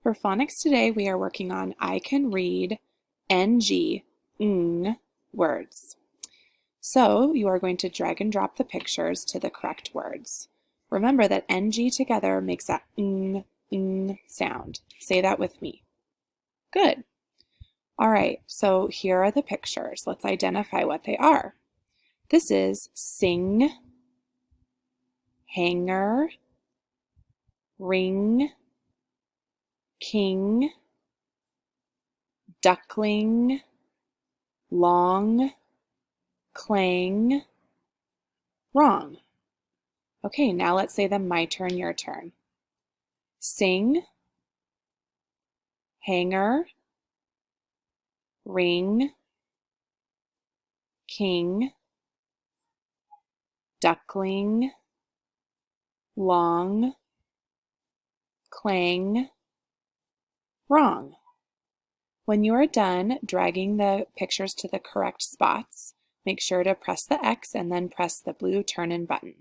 For phonics today, we are working on I can read ng words. So you are going to drag and drop the pictures to the correct words. Remember that ng together makes that sound. Say that with me. Good. All right, so here are the pictures. Let's identify what they are. This is sing, hanger, ring, king, duckling, long, clang, wrong. Okay, now let's say them my turn, your turn. Sing, hanger, ring, king, duckling, long, clang, wrong. When you are done dragging the pictures to the correct spots, make sure to press the X and then press the blue turn-in button.